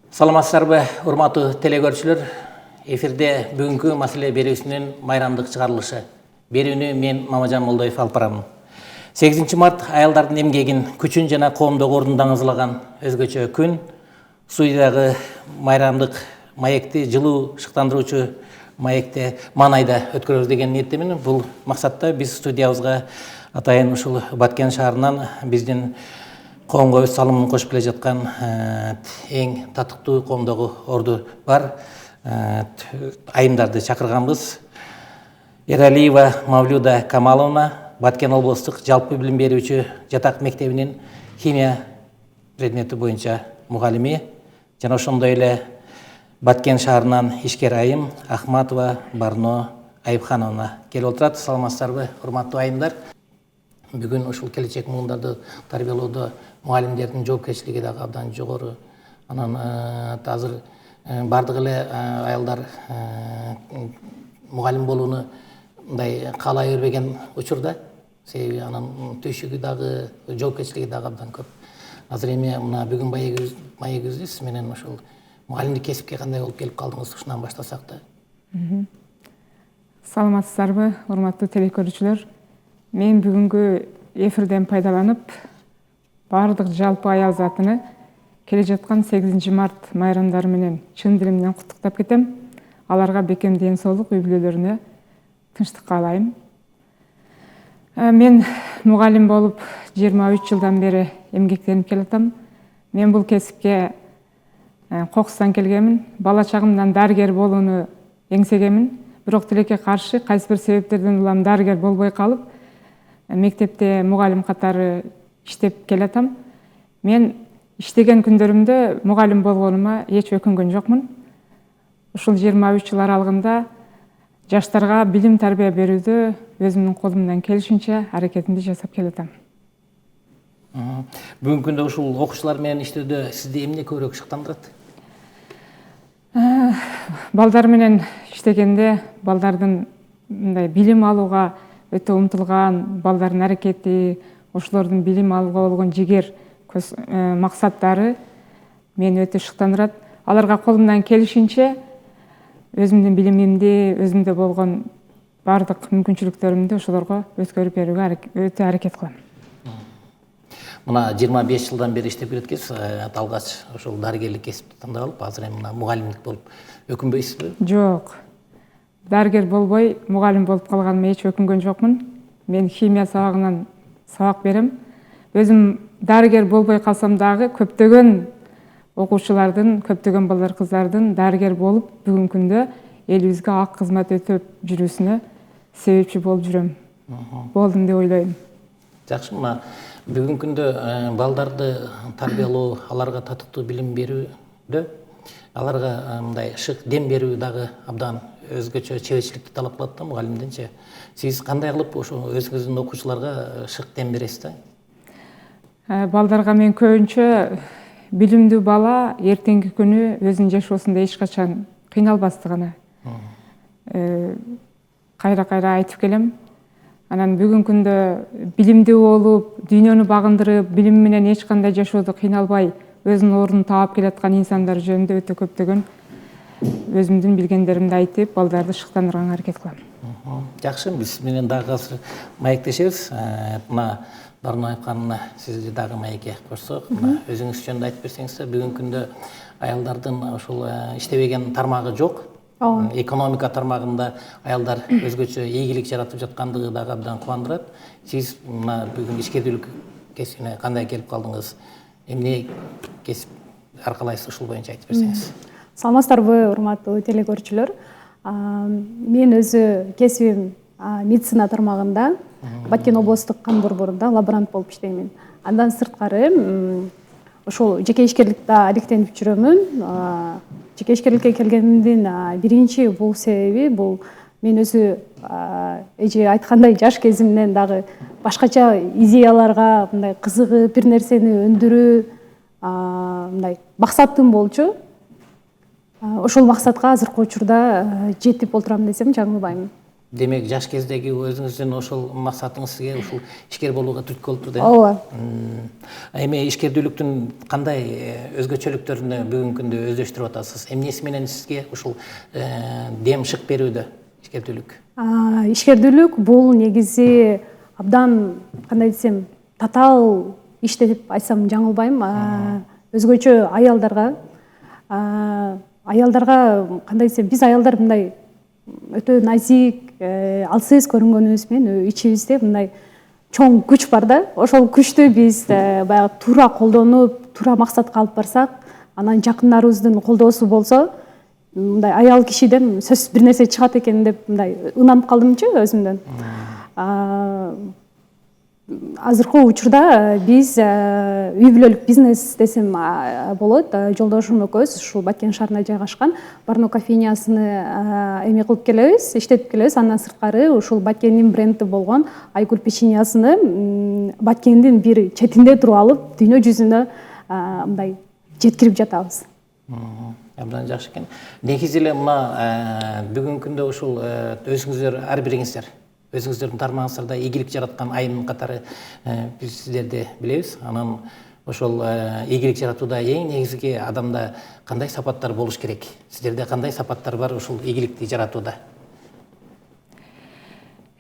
Саламатсыздарбы, урматтуу телекөрүүчүлөр. Эфирде бүгүнкү маселе берүүсүнүн майрамдык чыгарылышы. Берүүнү мен Мамажан Молдоев алып барамын. 8 март аялдардын эмгегин, күчүн жана коомдогу ордун даңазалаган өзгөчө күн. Студиядагы майрамдык маекти жылуу шыктандыруучу маекте Манайда өткөрөбүз деген ниеттемин. Бул максатта биз студиябызга атайын ушул Баткен шаарынан биздин коомго өз салымын кошуп келе жаткан эң татыктуу коомдогу орду бар айымдарды чакырганбыз. Эралиева Мавлюда Камаловна, Баткен облустук жалпы билим берүүчү жатак мектебинин химия предмети боюнча мугалими, жана ошондой эле Баткен шаарынан ишкер айым Ахматова Барно Айыпхановна келип отурат. Саламатсыздарбы, урматтуу айымдар. Бүгүн ушул келечек муундарды тарбиялоодо мугалимдердин жоопкерчилиги дагы абдан жогору. Анан азыр бардык эле аялдар мугалим болууну мындай каалай бербеген учурда, себеби анын түйшүгү дагы, жоопкерчилиги дагы абдан көп. Азыр эми мына бүгүн маегибиз менен ошол мугалимдик кесипке кандай болуп келип калдыңыз, ушунан баштасак да. Саламатсыздарбы, урматтуу телекөрүүчүлөр. Мен бүгүнкү эфирден пайдаланып, бардык жалпы аял затыны келе жаткан 8 март майрамдары менен чын диlimden куттуктап кетем. Аларга бекем ден соолук, үй бүлөлөрүнө тынчтык каалайм. Мен мугалим болуп 23 жылдан бери эмгектенип келатам. Мен бул кесипке кокустан келгенмин. Бала чагымдан дарыгер болууну эңсегенмин. Бирок тилекке каршы кайсы бир себептерден улам дарыгер болбой калып, мектепте мугалим катары иштеп келатам. Мен иштеген күндөрүмдө мугалим болгонума эч өкүнгөн жокмун. Ушул 23 жыл аралыгында жаштарга билим тарбия берүүдө өзүмдүн колумдан келишинче аракетимди жасап келатам. Бүгүнкү күндө ушул окуучулар менен иштөөдө сизди эмне көбүрөөк шыктандырат? Балдар менен иштегенде балдардын мындай билим алууга өтө умтулган, балдардын аракети, ошолордун билим алууга болгон жигер максаттары мени өтө шыктандырат. Аларга колумдан келишинче өзүмдүн билимимди, өзүмдө болгон бардык мүмкүнчүлүктөрүмдү ошолорго өткөрүп берүүгө өтө аракет кылам. Мына 25 жылдан бери иштеп келеткенсиз, алгач ошол дарыгерлик кесипти тандап алып, азыр эми мына мугалимдик болуп өкүнбөйсүзбү? Жок. Дарыгер болбой, мугалим болуп калганыма эч өкүнгөн жокмун. Мен химия сабагынан сабак берем. Өзүм дарыгер болбой калсам дагы көптөгөн окуучулардын, көптөгөн балдар кыздардын дарыгер болуп бүгүнкү күндө элибизге ак кызмат өтөп жүрүүсүнө себепчи болуп жүрөм. Болдум деп ойлойм. Жакшы, мына бүгүнкү күндө балдарды тарбиялоо, аларга татыктуу билим берүүдө, аларга мындай шык дем берүү дагы абдан өзгөчө чеберчиликти талап кылат да мугалимденчи. Сиз кандай кылып ошо өзүңүздүн окуучуларга шык дем бересиз да? Балдарга мен көбүнчө билимдүү бала эртеңки күнү өзүнүн жашоосунда эч качан кыйналбастыгына кайра айтып келем. Анан бүгүнкү күндө билимдүү болуп, дүйнөнү багындырып, билим менен эч кандай жашоодо кыйналбай, өзүнүн ордун таап келаткан инсандар жөнүндө өтө көптөгөн өзүмдүн билгендеримди айтып, балдарды шыктандырганга аракет кылам. Жакшы, биз менен дагы азыр маектешебиз. Мына Барно Айыпхановна, сизди дагы маекке кошсок, мына өзүңүз жөнүндө айтып берсеңиз, бүгүнкү күндө аялдардын ошол иштебеген тармагы жок. Экономика тармагында аялдар өзгөчө ийгилик жаратып жаткандыгы дагы абдан кубандырат. Сиз мына бүгүн ишкердүүлүк кесибине кандай келип калдыңыз? Эмне кесип аркалайсыз, ушул боюнча айтып берсеңиз. Саламатсыздарбы, урматтуу телекөрүүчүлөр. Мен өзү кесибим медицина тармагында Баткен облустук кан борборунда лаборант болуп иштеймин. Андан сырткары ошол жеке ишкерликте алектенип жүрөмүн. Жеке ишкерликке келгендин биринчи бул себеби бул мен өзү эже айткандай жаш кезимден дагы башкача идеяларга мындай кызыгып бир нерсени өндүрүү мындай максатым болчу. Ошол максатка азыркы учурда жетип отурам десем жаңылбайм. Демек жаш кездеги өзүңүздүн ошол максатыңыз сизге ушул ишкер болууга түрткү болуптур да? ооба. Эми ишкердүүлүктүн кандай өзгөчөлүктөрүнү бүгүнкү күндө өздөштүрүп атасыз? Эмнеси менен сизге ушул дем шык берүүдө ишкердүүлүк? Ишкердүүлүк бул негизи абдан кандай десем татаал иш деп айтсам жаңылбайм. Өзгөчө аялдарга кандай десем биз аялдар мындай өтө назик, алсыз көрүнгөнүбүз менен ичибизде мындай чоң күч бар да. Ошол күчтү биз баягы туура колдонуп, туура максатка алып барсак, анан жакындарыбыздын колдоосу болсо, мындай аял кишиден сөзсүз бир нерсе чыгат экен деп мындай ынанып калдымчы өзүмдөн. Азыркы учурда биз үй бүлөлүк бизнес десем болот. Жолдошум экөөбүз ушул Баткен шаарына жайгашкан Барно кофейнясыны эме кылып келебиз, иштетип келебиз. Андан сырткары ушул Баткендин бренди болгон Айгүл печеньясыны Баткендин бир четинде туруп алып, дүйнө жүзүнө мындай жеткирип жатабыз. Абдан жакшы экен. Негизи эле мына бүгүнкү күндө ушул өзүңүздөр ар бириңиздер өзүңүздөрдүн тармагыңыздарда ийгилик жараткан айым катары биз сиздерди билебиз. Анан ошол ийгилик жаратууда эң негизги адамда кандай сапаттар болуш керек? Сиздерде кандай сапаттар бар ушул ийгиликти жаратууда?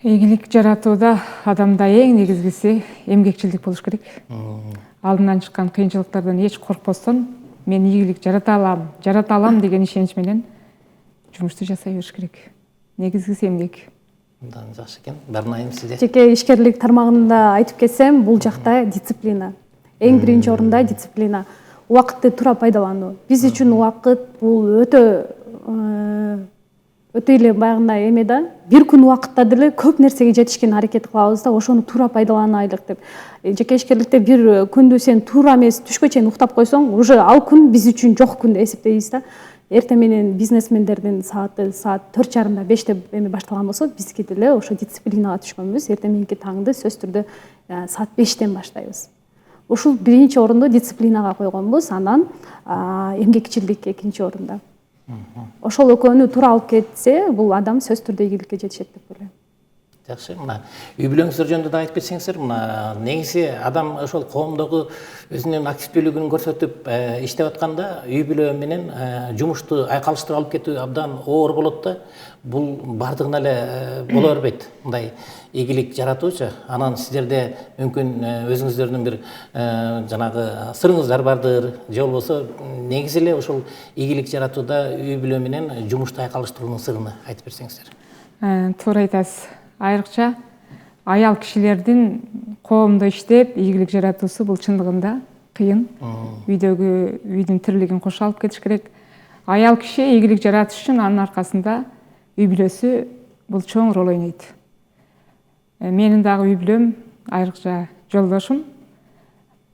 Ийгилик жаратууда адамда эң негизгиси эмгекчилдик болуш керек. Алдынан чыккан кыйынчылыктардан эч коркпостон мен ийгилик жарата алам деген ишенич менен жумушту жасай бериш керек. Негизгиси эмгек. Абдан жакшы экен. Барнайым сизде. Жеке ишкерлик тармагында айтып кетсем, бул жакта дисциплина. Эң биринчи орунда дисциплина. Убакытты туура пайдалануу. Биз үчүн убакыт бул өтө эле баягындай эме да. Бир күн убакытта деле көп нерсеге жетишкен аракет кылабыз да, ошону туура пайдаланайлык деп. Жеке ишкерликте бир күндү сен туура эмес түшкө чейин уктап койсоң, уже ал күн биз үчүн жок күн деп эсептейбиз да. Эртең менен бизнесмендердин сааты саат 4:30 5-те эме башталган болсо, бизги деле ошо дисциплинага түшкөнбүз. Эртең мененки таңды сөзсүз түрдө саат 5-тен баштайбыз. Ушул биринчи орунду дисциплинага койгонбуз, анан эмгекчилдик экинчи орунда. Ошол экөөнү туура алып кетсе, бул адам сөзсүз түрдө ийгиликке жетишет деп ойлойм. Жакшы. Мына үй бүлөңүздөр жөнүндө да айтып кетсеңиздер, мына негизи адам ошол коомдогу өзүнүн активдүүлүгүн көрсөтүп иштеп атканда үй бүлө менен жумушту айкалыштырып алып кетүү абдан оор болот да. Бул бардыгына эле боло бербейт. Мындай ийгилик жаратуучу. Анан сиздерде мүмкүн өзүңүздөрдүн бир жанагы сырыңыздар бардыр, же болбосо негизи эле ошол ийгилик жаратууда үй бүлө менен жумушту айкалыштыруунун сырын айтып берсеңиздер. Туура айтасыз. Айрыкча аял кишилердин коомдо иштеп ийгилик жаратуусу бул чындыгында кыйын. Үйдүн тирилигин кошо алып кетиш керек. Аял киши ийгилик жаратыш үчүн анын аркасында үй бүлөсү бул чоң роль ойнойт. Менин дагы үй бүлөм, айрыкча жолдошум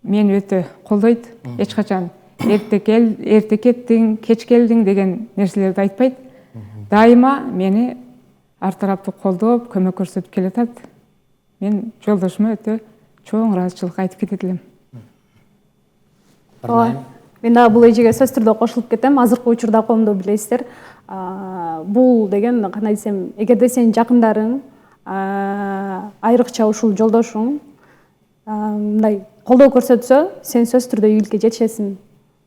мени өтө колдойт. Эч качан эрте кеттиң, кеч келдиң деген нерселерди айтпайт. Дайыма мени ар тараптуу колдоп, көмөк көрсөтүп келатат. Мен жолдошума өтө чоң ыраазычылык айтып кетет элем. Мен дагы бул эжеге сөзсүз түрдө кошулуп кетем. Азыркы учурда коомдо билесиздер, бул деген кандай десем, эгерде сенин жакындарың, айрыкча ушул жолдошуң мындай колдоо көрсөтсө, сен сөзсүз түрдө ийгиликке жетишесиң.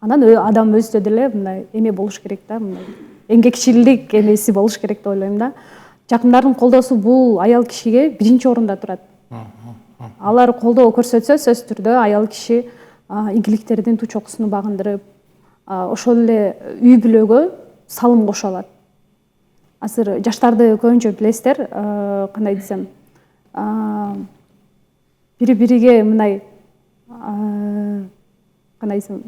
Анан адам өзүдө деле мындай эме болуш керек да, мындай эмгекчилдик эмеси болуш керек деп ойлойм да. Жакындардын колдоосу бул аял кишиге биринчи орунда турат. Алар колдоо көрсөтсө, сөзсүз түрдө аял киши ийгиликтердин ту чокусуну багындырып, ошол эле үй бүлөгө салым кошо алат. Азыр жаштарды көбүнчө билесиздер, кандай десем, бири-бириге мындай кандай десем,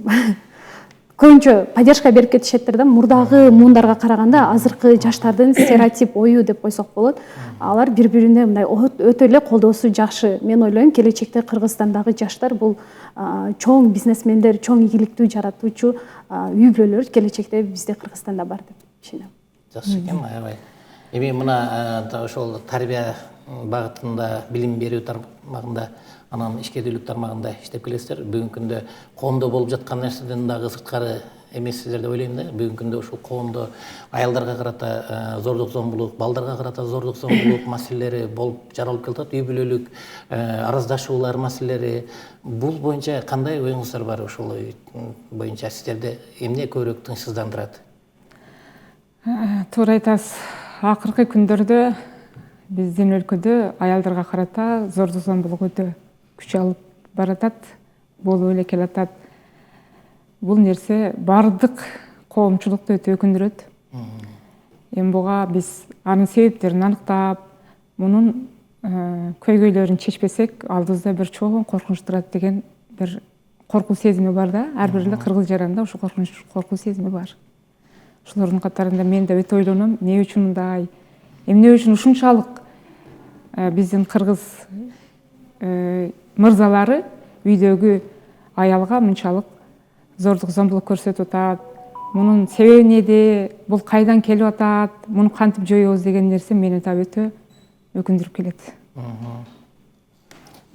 көбүнчө поддержка берип кетишеттер да. Мурдагы муундарга караганда азыркы жаштардын стереотип ою деп койсок болот. Алар бири-бирине мындай өтө эле колдоосу жакшы. Мен ойлойм, келечекте Кыргызстандагы жаштар бул чоң бизнесмендер, чоң ийгиликтүү жаратуучу үй бүлөлөр келечекте бизде Кыргызстанда бар деп ишенем. Жакшы экен, аябай. Эми мына ошол тарбия багытында, билим берүү тармагында, анан ишкердүүлүк тармагында иштеп келесиздер. Бүгүнкү күндө коомдо болуп жаткан нерседен дагы сырткары эмессиздер деп ойлойм да. Бүгүнкү күндө ушул коомдо аялдарга карата зордук зомбулук, балдарга карата зордук зомбулук маселелери болуп жаралып келатат. Үй бүлөлүк араздашуулар маселелери. Бул боюнча кандай оюңуздар бар? Ушул боюнча сиздерди эмне көбүрөөк тынчсыздандырат? Туура айтасыз. Акыркы күндөрдө биздин өлкөдө аялдарга карата зордук зомбулук өтө күч алып баратат, болуп эле келатат. Бул нерсе бардык коомчулукту өтө өкүндүрөт. Эми буга биз анын себептерин аныктап, мунун көйгөйлөрүн чечпесек, алдыбызда бир чоң коркунуч турат деген бир коркуу сезими бар да. Ар бир эле кыргыз жаранда ушул коркуу сезими бар. Ушулордун катарында мен да өтө ойлоном, эмне үчүн мындай, эмне үчүн ушунчалык биздин кыргыз мырзалары үйдөгү аялга мынчалык зордук зомбулук көрсөтүп атат, мунун себеби эмнеде, бул кайдан келип атат, муну кантип жоебуз деген нерсе мени да өтө өкүндүрүп келет.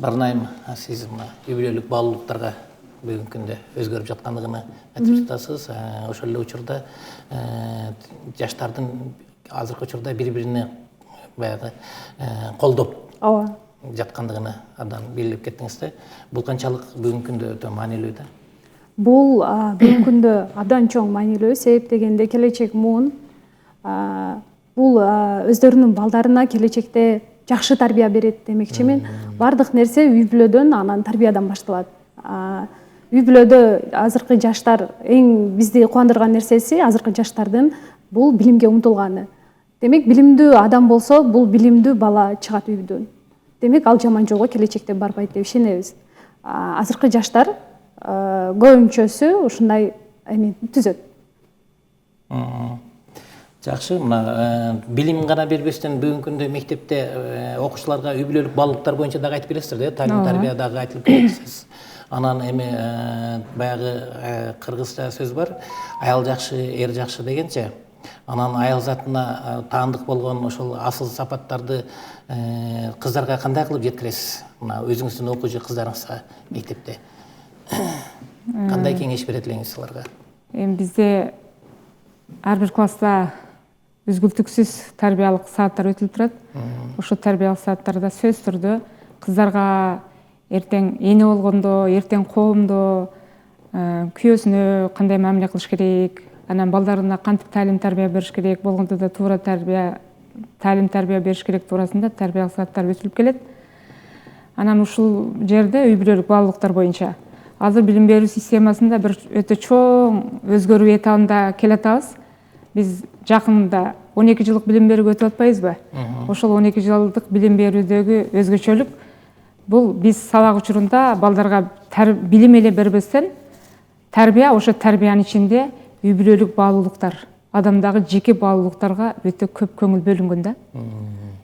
Барнайым, сиз үй бүлөлүк баалуулуктарга бүгүнкү күндө өзгөрүп жаткандыгын айтып жатасыз. Ошол эле учурда жаштардын азыркы учурда бири-бирине баягы колдоп жаткандыгын абдан белгилеп кеттиңиз да. Бул канчалык бүгүнкү күндө өтө маанилүү да? Бул бүгүнкү күндө абдан чоң маанилүү, себеп дегенде келечек муун. Бул өздөрүнүн балдарына келечекте жакшы тарбия берет демекчимин. Бардык нерсе үй бүлөдөн, анан тарбиядан башталат. Үй бүлөдө азыркы жаштар эң бизди кубандырган нерсеси азыркы жаштардын бул билимге умтулганы. Демек билимдүү адам болсо, бул билимдүү бала чыгат үйдөн. Демек ал жаман жолго келечекте барбайт деп ишенебиз. Азыркы жаштар көбүнчөсү ушундай эми түзөт. Жакшы, мына билим гана бербестен бүгүнкү күндө мектепте окуучуларга үй бүлөлүк баалуулуктар боюнча дагы айтып бересиздер да, талим тарбия дагы айтылып келесиз. Анан эми баягы кыргызча сөз бар, аял жакшы, эр жакшы дегенче. Анан аял затына таандык болгон ошол асыл сапаттарды кыздарга кандай кылып жеткиресиз? Мына өзүңүздүн окуучу кыздарыңызга мектепте кандай кеңеш берет элеңиз аларга? Эми бизде ар бир класста үзгүлтүксүз тарбиялык сааттар өтүлүп турат. Ошол тарбиялык сааттарда сөз түрдө кыздарга эртең эне болгондо, эртең коомдо күйөөсүнө кандай мамиле кылыш керек, анан балдарына кантип талим тарбия бериш керек, болгондо да туура талим тарбия бериш керек туурасында тарбиялык сааттар өтүлүп келет. Анан ушул жерде үй бүлөлүк баалуулуктар боюнча азыр билим берүү системасында бир өтө чоң өзгөрүү этабында келатабыз. Биз жакында 12 жылдык билим берүүгө өтүп атпайбызбы? Ошол 12 жылдык билим берүүдөгү өзгөчөлүк бул биз сабак учурунда балдарга билим эле бербестен тарбия, ошо тарбиянын ичинде үй бүлөлүк баалуулуктар, адамдагы жеке баалуулуктарга өтө көп көңүл бөлүнгөн да.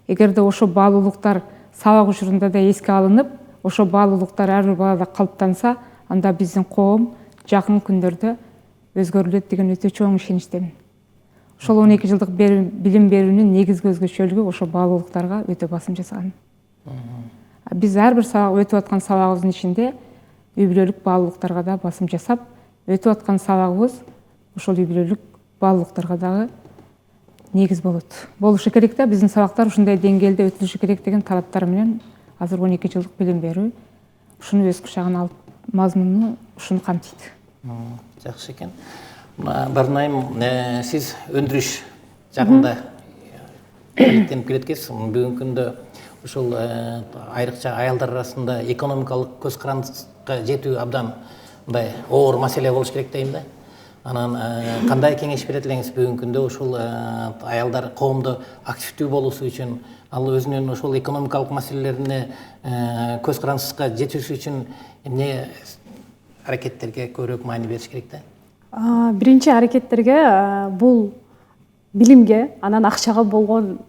Эгерде ошо баалуулуктар сабак учурунда да эске алынып, ошо баалуулуктар ар бир балада калыптанса, анда биздин коом жакын күндөрдө өзгөрүлөт деген өтө чоң ишеничтемин. Ошол 12 жылдык билим берүүнүн негизги өзгөчөлүгү ошо баалуулуктарга өтө басым жасаган. Биз ар бир өтүп аткан сабагыбыздын ичинде үй бүлөлүк баалуулуктарга да басым жасап, өтүп аткан сабагыбыз ошол үй бүлөлүк баалуулуктарга дагы негиз болот. Болушу керек да, биздин сабактар ушундай деңгээлде өтүлүшү керек деген талаптар менен азыр 12 жылдык билим берүү ушуну өз кучагына алып, мазмуну ушуну камтыйт. Жакшы экен. Барнайым, сиз өндүрүш жагында алектенип келет экенсиз. Бүгүнкү күндө ушул айрыкча аялдар арасында экономикалык көз карандыкка жетүү абдан мындай оор маселе болуш керек дейм да. Анан кандай кеңеш берет элеңиз бүгүнкү күндө ушул аялдар коомдо активдүү болуусу үчүн, ал өзүнүн ошол экономикалык маселелерине көз карандыкка жетүүсү үчүн эмне аракеттерге көбүрөөк маани бериш керек да? Биринчи аракеттерге бул билимге, анан акчага болгон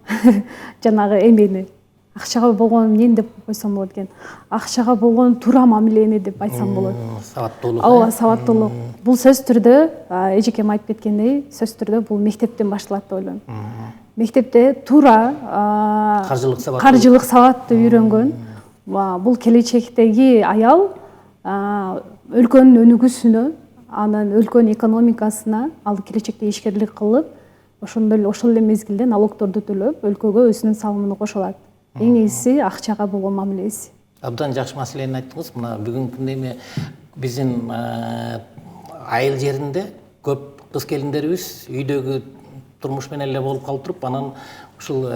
жанагы эмени, акчага болгон эмнени деп койсом болот экен, акчага болгон туура мамилени деп айтсам болот. Сабаттуулук. Ооба, сабаттуулук. Бул сөз түрдө, эжекем айтып кеткендей, сөз түрдө бул мектептен башталат деп ойлойм. Мектепте туура каржылык сабатты үйрөнгөн, бул келечектеги аял өлкөнүн өнүгүүсүнө анан өлкөнүн экономикасына ал келечекте ишкерлик кылып, ошол эле мезгилде налогторду төлөп, өлкөгө өзүнүн салымын кошо алат. Эң негизгиси акчага болгон мамилеси. Абдан жакшы маселени айттыңыз. Мына бүгүнкү күндө эми биздин айыл жеринде көп кыз келиндерибиз үйдөгү турмуш менен эле болуп калып туруп, анан ушул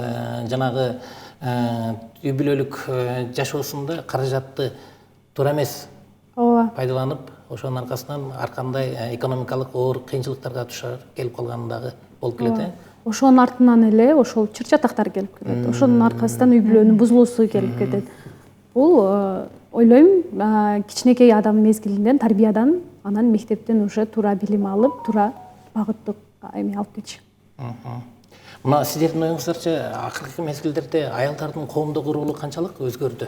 жанагы үй бүлөлүк жашоосунда каражатты туура эмес пайдаланып, ошонун аркасынан ар кандай экономикалык оор кыйынчылыктарга душар келип калганы дагы болуп келет. Ошонун артынан эле ошол чыр-чатактар келип кетет. Ошонун аркасынан үй бүлөнүн бузулуусу келип кетет. Бул ойлойм кичинекей адам мезгилинен тарбиядан, анан мектептен уже туура билим алып, туура багыттык эме алып кетиш. Мына сиздердин оюңуздарча акыркы мезгилдерде аялдардын коомдогу ролу канчалык өзгөрдү?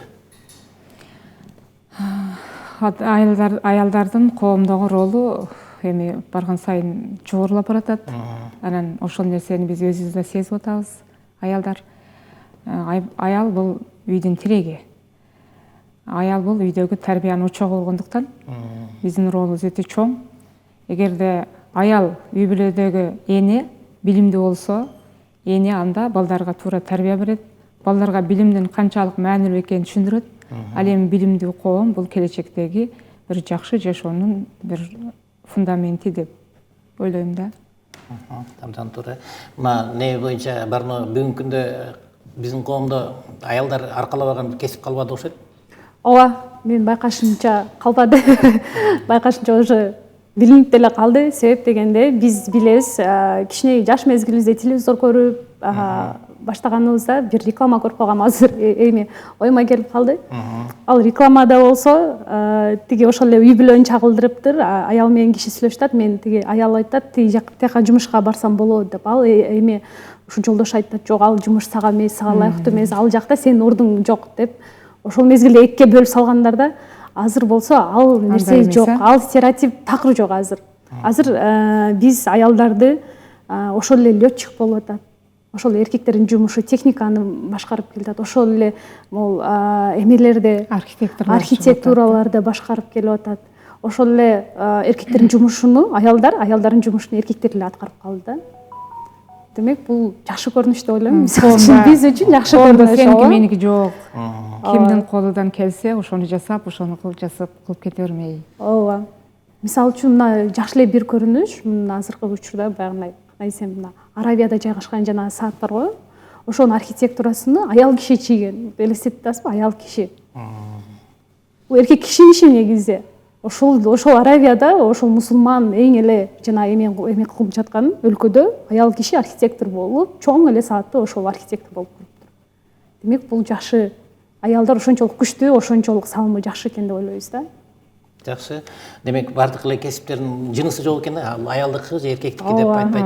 Аялдардын коомдогу ролу эми барган сайын жогорулап баратат. Анан ошол нерсени биз өзүбүз да сезип атабыз. Аял бул үйдүн тиреги. Аял бул үйдөгү тарбиянын очогу болгондуктан биздин ролубуз өтө чоң. Эгерде аял үй бүлөдөгү эне билимдүү болсо, эне анда балдарга туура тарбия берет, балдарга билимдин канчалык маанилүү экенин түшүндүрөт. Ал эми билимдүү коом бул келечектеги бир жакшы жашоонун бир фундаменти деп ойлойм да. Абдан туура. Мына не боюнча бармы бүгүнкү күндө биздин коомдо аялдар аркалабаган кесип калбады окшойт? Ооба, мен байкашымча калбады. Байкашымча уже билинип деле калды. Себеп дегенде биз билебиз, кичине жаш мезгилибизде телевизор көрүп баштаганыбызда бир реклама көрүп калгам, азыр эми оюма келип калды. Ал рекламада болсо тиги ошол эле үй бүлөнү чагылдырыптыр, аял менен киши сүйлөшүп, мен тиги аял айтат, тиги жака жумушка барсам болот деп. Ал эми ушу жолдош айтат, жок, ал жумуш сага эмес, сага ылайыктуу эмес, ал жакта сенин ордуң жок деп. Ошол мезгилде экиге бөлүп салгандарда, азыр болсо ал нерсе жок, ал стереотип такыр жок азыр. Азыр биз аялдарды ошол эле летчик болуп атат. Ошол эркектердин жумушу техниканы башкарып келатат. Ошол эле могул эмелерде архитектураларды башкарып келип атат. Ошол эле эркектердин жумушуну аялдардын жумушун эркектер эле аткарып калды да. Демек бул жакшы көрүнүш деп ойлойм. Биз үчүн жакшы көрүнүш. Сеники меники жок. Кимдин колунан келсе, ошону жасап, ошону кылып кете бермей. Ооба. Мисалы үчүн мына жакшы эле бир көрүнүш, азыркы учурда баягындай десем, мына Аравияда жайгашкан жана саат бар го. Ошонун архитектурасыны аял киши чийген. Элестетип атасызбы, аял киши. Бул эркек кишинин иши негизи. Ошол Аравияда, ошол мусулман эң эле жана эме кылып жаткан өлкөдө аял киши архитектор болуп, чоң эле саатты ошол архитектор болуп туруптур. Демек бул жакшы. Аялдар ошончолук күчтүү, ошончолук салымы жакшы экен деп ойлойбуз да. Жакшы. Демек бардык эле кесиптердин жынысы жок экен, аялдыкы же эркектики деп айтпайт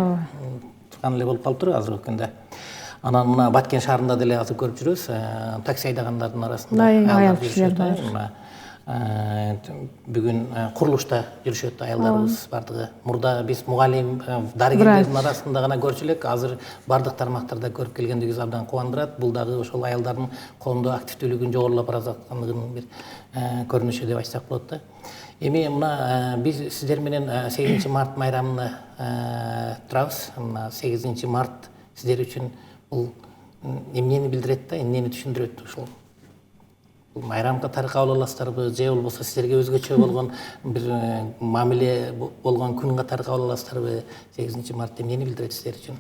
турган эле болуп калыптыр азыркы күндө. Анан мына Баткен шаарында деле азыр көрүп жүрөбүз, такси айдагандардын арасында аял кишилер бар. Бүгүн курулушта жүрүшөт аялдарыбыз бардыгы. Мурда биз мугалим, дарыгерлердин арасында гана көрчү элек, азыр бардык тармактарда көрүп келгендигибиз абдан кубандырат. Бул дагы ошол аялдардын коомдо активдүүлүгүн жогорулап бара жаткандыгынын бир көрүнүшү деп айтсак болот да. Эми мына биз сиздер менен 8 март майрамына турабыз. Мына 8 март сиздер үчүн бул эмнени билдирет да, эмнени түшүндүрөт ушул? Бул майрам катары кабыл аласыздарбы, же болбосо сиздерге өзгөчө болгон бир мамиле болгон күн катары кабыл аласыздарбы? 8 март эмнени билдирет сиздер үчүн?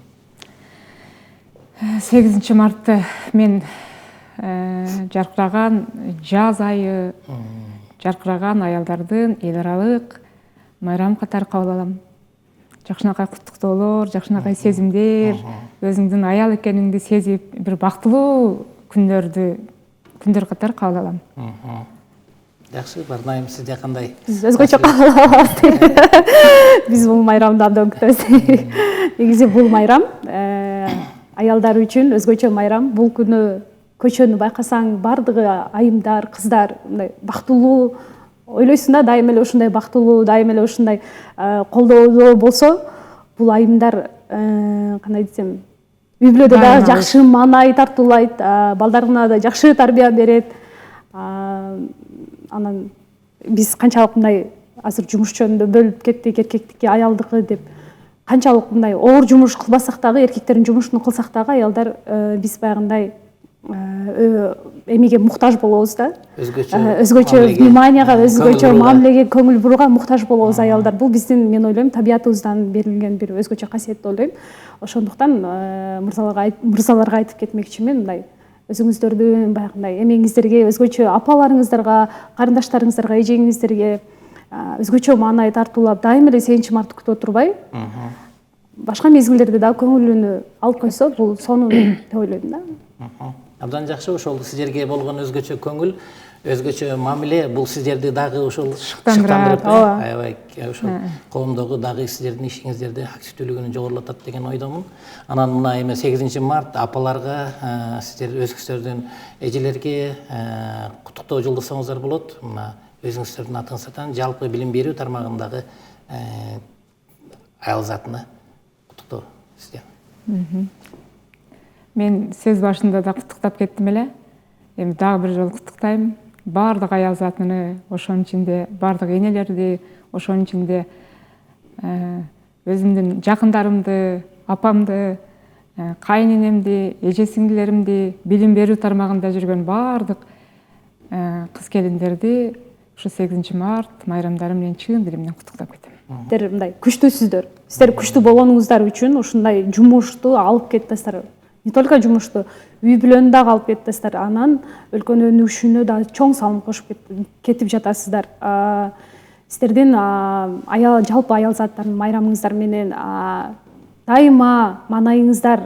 8 мартты мен жаркыраган жаз айы, жаркыраган аялдардын эл аралык майрам катары кабыл алам. Жакшынакай куттуктоолор, жакшынакай сезимдер, өзүңдүн аял экениңди сезип, бир бактылуу күндөр катары кабыл алам. Жакшы, Барнайым, сизде кандай? Биз өзгөчө кабыл алабыз. Биз бул майрамды абдан күтөбүз. Негизи бул майрам аялдар үчүн өзгөчө майрам. Бул күнү көчөнү байкасаң, бардыгы айымдар, кыздар мындай бактылуу ойлойсуң да, дайым эле ушундай бактылуу, дайым эле ушундай колдоодо болсо, бул айымдар кандай десем, үй бүлөдө дагы жакшы маанай тартуулайт, балдарына да жакшы тарбия берет. Анан биз канчалык мындай азыр жумуш жөнүндө бөлүп кеттик, эркектики аялдыкы деп. Канчалык мындай оор жумуш кылбасак дагы, эркектердин жумушун кылсак дагы аялдар биз баягындай эмеге муктаж болобуз да. Өзгөчө вниманияга, өзгөчө мамилеге көңүл бурууга муктаж болобуз аялдар. Бул биздин, мен ойлойм, табиятыбыздан берилген бир өзгөчө касиет деп ойлойм. Ошондуктан мырзаларга айтып кетмекчимин, мындай өзүңүздөрдүн баягындай эмеңиздерге, өзгөчө апаларыңыздарга, карындаштарыңыздарга, эжеңиздерге өзгөчө маанай тартуулап, дайым эле 8 мартты күтүп отурбай, башка мезгилдерде да көңүлүнө алып койсо, бул сонун деп ойлойм да. Абдан жакшы, ошол сиздерге болгон өзгөчө көңүл, өзгөчө мамиле бул сиздерди дагы ошол шыктандырып, аябай ошол коомдогу дагы сиздердин ишиңиздерди активдүүлүгүн жогорулатат деген ойдомун. Анан мына эми 8 март апаларга, сиздер өзүңүздөрдүн эжелерге куттуктоо жолдосоңуздар болот. Мына өзүңүздөрдүн атыңыздан жалпы билим берүү тармагындагы аял затына куттуктоо сиздер. Мен сөз башында да куттуктап кеттим эле. Эми дагы бир жолу куттуктайм. Бардык аял затыны, ошонун ичинде бардык энелерди, ошонун ичинде өзүмдүн жакындарымды, апамды, кайненемди, эже сиңдилеримди, билим берүү тармагында жүргөн бардык кыз келиндерди ушу 8 март майрамдары менен чын диlimden куттуктап кетем. Сиздер мындай күчтүүсүздөр. Сиздер күчтүү болгонуңуздар үчүн ушундай жумушту алып кеттиңиздер. Не только жумушту, үй бүлөнү дагы алып кеттиңиздер. Анан өлкөнүн өнүгүшүнө да чоң салым кошуп кетип жатасыздар. Сиздердин жалпы аял заттардын майрамыңыздар менен дайыма маанайыңыздар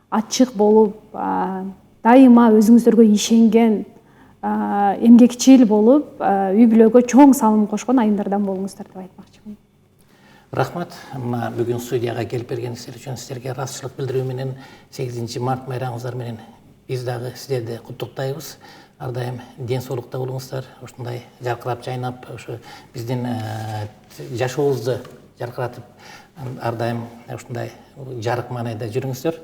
ачык болуп, дайыма өзүңүздөргө ишенген, эмгекчил болуп, үй бүлөгө чоң салым кошкон айымдардан болуңуздар деп айтмакчымын. Рахмат. Мына бүгүн студияга келип бергениңиздер үчүн сиздерге ыраазычылык билдирүү менен 8 март майрамыңыздар менен биз дагы сиздерди куттуктайбыз. Ар дайым ден соолукта болуңуздар, ушундай жаркырап жайнап, ошо биздин жашообузду жаркыратып, ар дайым ушундай жарык маанайда жүрүңүздөр.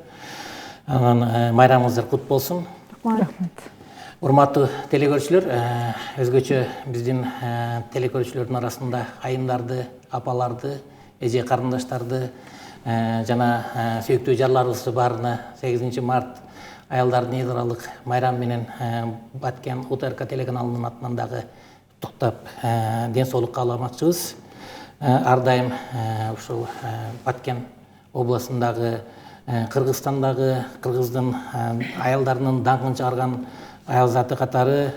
Анан майрамыңыздар кут болсун. Рахмат. Урматтуу телекөрүүчүлөр, өзгөчө биздин телекөрүүчүлөрдүн арасында айымдарды, апаларды, эже карындаштарды жана сүйүктүү жарларыбызды баарына 8 март аялдардын эл аралык майрамы менен Баткен УТРК телеканалынын атынан дагы куттуктап ден соолукка кааламакчыбыз. Ар дайым ушул Баткен областындагы, Кыргызстандагы кыргыздын аялдарынын даңкын чыгарган аял заты катары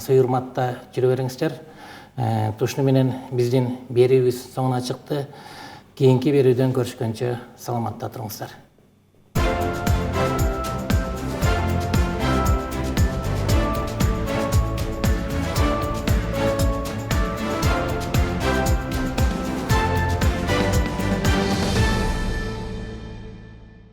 сый урматта жүрө бериңиздер. Ушуну менен биздин берүүбүз соңуна чыкты. Кийинки берүүдөн көрүшкөнчө саламатта туруңуздар.